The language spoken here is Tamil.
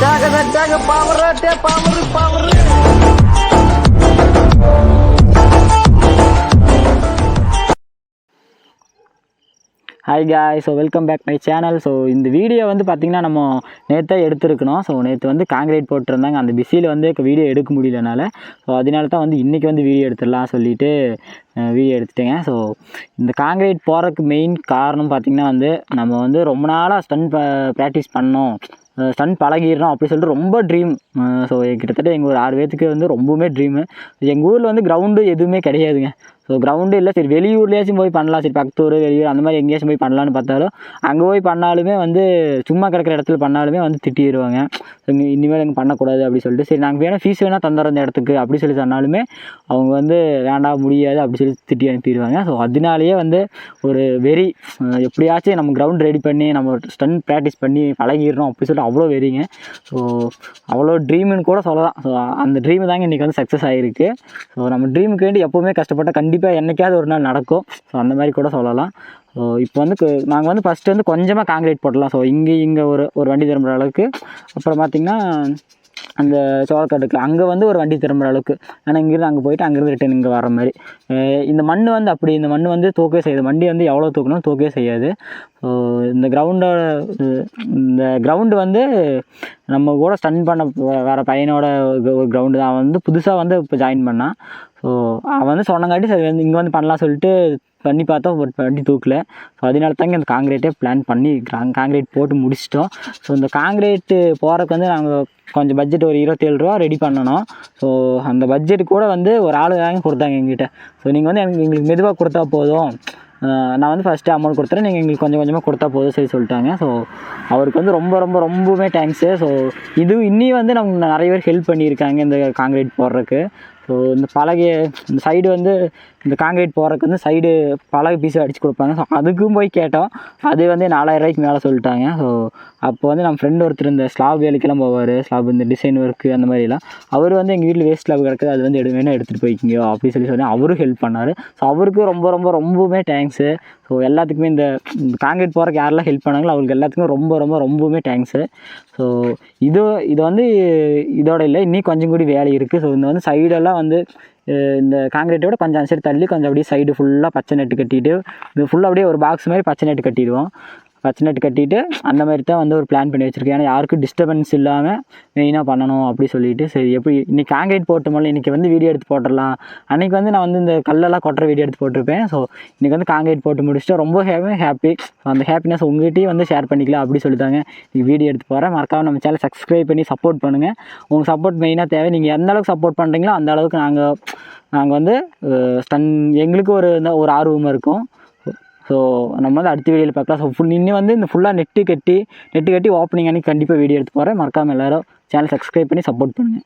Hi guys, so welcome back my channel. So இந்த வீடியோ வந்து பார்த்திங்கன்னா நம்ம நேற்றே எடுத்துருக்கணும். ஸோ நேற்று வந்து காங்கிரீட் போட்டிருந்தாங்க. அந்த பிஸியில் வந்து வீடியோ எடுக்க முடியலனால ஸோ அதனால தான் வந்து இன்றைக்கி வந்து வீடியோ எடுத்துடலாம் சொல்லிவிட்டு வீடியோ எடுத்துட்டேங்க. ஸோ இந்த காங்கிரீட் போகிறதுக்கு மெயின் காரணம் பார்த்திங்கன்னா வந்து நம்ம வந்து ரொம்ப நாளாக ஸ்டண்ட் ப்ராக்டிஸ் பண்ணோம், ஸ்டண்ட் பழகிடணும் அப்படி சொல்லிட்டு ரொம்ப ட்ரீம். ஸோ கிட்டத்தட்ட எங்கள் ஒரு 6 பேர்த்துக்கு வந்து ரொம்பவுமே ட்ரீமு. எங்கள் ஊரில் வந்து கிரவுண்டு எதுவுமே கிடையாதுங்க. ஸோ கிரவுண்டு இல்லை, சரி வெளியூர்லேயாச்சும் போய் பண்ணலாம், சரி பக்கத்தூர் வெளியூர் அந்த மாதிரி எங்கேயாச்சும் போய் பண்ணலான்னு பார்த்தாலும் அங்கே போய் பண்ணாலுமே வந்து சும்மா கிடக்கிற இடத்துல பண்ணாலுமே வந்து திட்டிடுவாங்க. இனிமேல் எங்கே பண்ணக்கூடாது அப்படி சொல்லிட்டு, சரி நாங்கள் வேணால் ஃபீஸ் வேணால் தந்துடுற இந்த இடத்துக்கு அப்படி சொல்லி சொன்னாலுமே அவங்க வந்து வேண்டாம் முடியாது அப்படி சொல்லி திட்டி அனுப்பிடுவாங்க. ஸோ அதனாலேயே வந்து ஒரு வெறி, எப்படியாச்சும் நம்ம கிரவுண்ட் ரெடி பண்ணி நம்ம ஸ்டண்ட் ப்ராக்டிஸ் பண்ணி பழகிடணும் அப்படி சொல்லிட்டு அவ்வளோ வெறிங்க. ஸோ அவ்வளோ ட்ரீமுன்னு கூட சொல்லலாம். ஸோ அந்த ட்ரீமு தாங்க இன்றைக்கி வந்து சக்ஸஸ் ஆகிருக்கு. ஸோ நம்ம ட்ரீமுக்கு வேண்டி எப்போவுமே கஷ்டப்பட்டால் கண்டிப்பாக என்றைக்காவது ஒரு நாள் நடக்கும். ஸோ அந்த மாதிரி கூட சொல்லலாம். ஸோ இப்போ வந்து நாங்கள் வந்து ஃபஸ்ட்டு வந்து கொஞ்சமாக காங்கிரீட் போட்டலாம். ஸோ இங்கே ஒரு வண்டி திரும்புகிற அளவுக்கு, அப்புறம் பார்த்திங்கன்னா அந்த சோளக்காட்டுக்கு அங்கே வந்து ஒரு வண்டி திரும்புகிற அளவுக்கு, ஆனால் இங்கேருந்து அங்கே போயிட்டு அங்கேருந்து ரிட்டன் இங்கே வர மாதிரி. இந்த மண் வந்து அப்படி, இந்த மண் வந்து தூக்கவே செய்யாது, வண்டி வந்து எவ்வளோ தூக்கணும் தூக்கவே செய்யாது. ஸோ இந்த கிரவுண்டு வந்து நம்ம கூட ஸ்டன் பண்ண வேறு பையனோட ஒரு கிரவுண்டு தான். அவன் வந்து புதுசாக வந்து இப்போ ஜாயின் பண்ணான். ஸோ அவன் வந்து சொன்னங்காட்டி சரி வந்து இங்கே வந்து பண்ணலாம் சொல்லிட்டு பண்ணி பார்த்தோம், பட் வண்டி தூக்கல. ஸோ அதனால தாங்க இந்த காங்கிரீட்டே பிளான் பண்ணி காங்கிரீட் போட்டு முடிச்சிட்டோம். ஸோ இந்த காங்கிரீட்டு போகிறதுக்கு வந்து நாங்கள் கொஞ்சம் பட்ஜெட் ஒரு 27 ரூபா ரெடி பண்ணணும். ஸோ அந்த பட்ஜெட்டு கூட வந்து ஒரு ஆள் வாங்கி கொடுத்தாங்க எங்கிட்ட. ஸோ நீங்கள் வந்து எங்களுக்கு மெதுவாக கொடுத்தா போதும், நான் வந்து ஃபஸ்ட்டு அமௌண்ட் கொடுத்துறேன், நீங்கள் எங்களுக்கு கொஞ்சம் கொஞ்சமாக கொடுத்தா போதும் சரி சொல்லிட்டாங்க. ஸோ அவருக்கு வந்து ரொம்பவுமே தேங்க்ஸு. ஸோ இன்னும் வந்து நமக்கு நிறைய பேர் ஹெல்ப் பண்ணியிருக்காங்க இந்த காங்கிரீட் போடுறதுக்கு. ஸோ இந்த இந்த சைடு வந்து இந்த காங்கிரீட் போடுறதுக்கு வந்து சைடு பலகை பீஸை அடித்து கொடுப்பாங்க. ஸோ அதுக்கும் போய் கேட்டோம், அது வந்து 4000 ரூபாய்க்கு மேலே சொல்லிட்டாங்க. ஸோ அப்போ வந்து நம்ம ஃப்ரெண்டு ஒருத்தர் இந்த ஸ்லாப் வேலைக்கெல்லாம் போவார், ஸ்லாப் இந்த டிசைன் ஒர்க்கு அந்த மாதிரிலாம். அவர் வந்து எங்கள் வீட்டில் வேஸ்ட் ஸ்லாப் கிடக்குது, அது வந்து வேணால் எடுத்துகிட்டு போய்க்கிங்கோ அப்படி சொல்லி அவரும் ஹெல்ப் பண்ணார். ஸோ அவருக்கு ரொம்பவுமே தேங்க்ஸு. ஸோ எல்லாத்துக்குமே இந்த காங்கிரீட் போகிறதுக்கு யாரெல்லாம் ஹெல்ப் பண்ணாங்களோ அவங்களுக்கு எல்லாத்துக்குமே ரொம்பவுமே தேங்க்ஸு. ஸோ இது வந்து இதோட இல்லை, இன்னும் கொஞ்சம் கூடி வேலை இருக்குது. ஸோ இந்த வந்து சைடெல்லாம் வந்து இந்த காங்கிரீட்டோட கொஞ்சம் சைடு தள்ளி கொஞ்சம் அப்படியே சைடு ஃபுல்லாக பச்சை நெட்டு கட்டிட்டு, இது ஃபுல்லாக அப்படியே ஒரு பாக்ஸ் மாதிரி பச்சை நெட்டு கட்டிடுவோம். பச்சை நெட்டு கட்டிட்டு அந்த மாதிரி தான் வந்து ஒரு பிளான் பண்ணி வச்சுருக்கேன். ஏன்னா யாருக்கும் டிஸ்டர்பன்ஸ் இல்லாமல் மெயினாக பண்ணணும் அப்படி சொல்லிட்டு, சரி எப்படி இன்றைக்கி காங்கிரீட் போட்டு முதல்ல இன்றைக்கி வந்து வீடியோ எடுத்து போட்டுடலாம். அன்றைக்கி வந்து நான் வந்து இந்த கல்லெல்லாம் கொட்டுற வீடியோ எடுத்து போட்டிருப்பேன். ஸோ இன்றைக்கி வந்து காங்கிரீட் போட்டு முடிச்சுட்டு ரொம்ப ஹாப்பி. ஸோ அந்த ஹாப்பினஸ் உங்கள்கிட்டையும் வந்து ஷேர் பண்ணிக்கலாம் அப்படி சொல்லிட்டாங்க. இன்றைக்கி வீடியோ எடுத்து போகிறேன். மறக்காம நம்ம சேனல் சப்ஸ்கிரைப் பண்ணி சப்போர்ட் பண்ணுங்கள். உங்கள் சப்போர்ட் மெயினாக தேவை. நீங்கள் எந்த அளவுக்கு சப்போர்ட் பண்ணுறீங்களோ அந்த அளவுக்கு நாங்கள் வந்து எங்களுக்கு ஒரு ஆர்வமாக இருக்கும். ஸோ நம்ம வந்து அடுத்த வீடியோவில் பார்க்கலாம். ஸோ இன்னும் வந்து இந்த ஃபுல்லாக நெட்டு கட்டி ஓப்பனிங் அன்றைக்கி கண்டிப்பாக வீடியோ எடுத்து போகிறேன். மறக்காமல் எல்லோரும் சேனல் சப்ஸ்கிரைப் பண்ணி சப்போர்ட் பண்ணுங்கள்.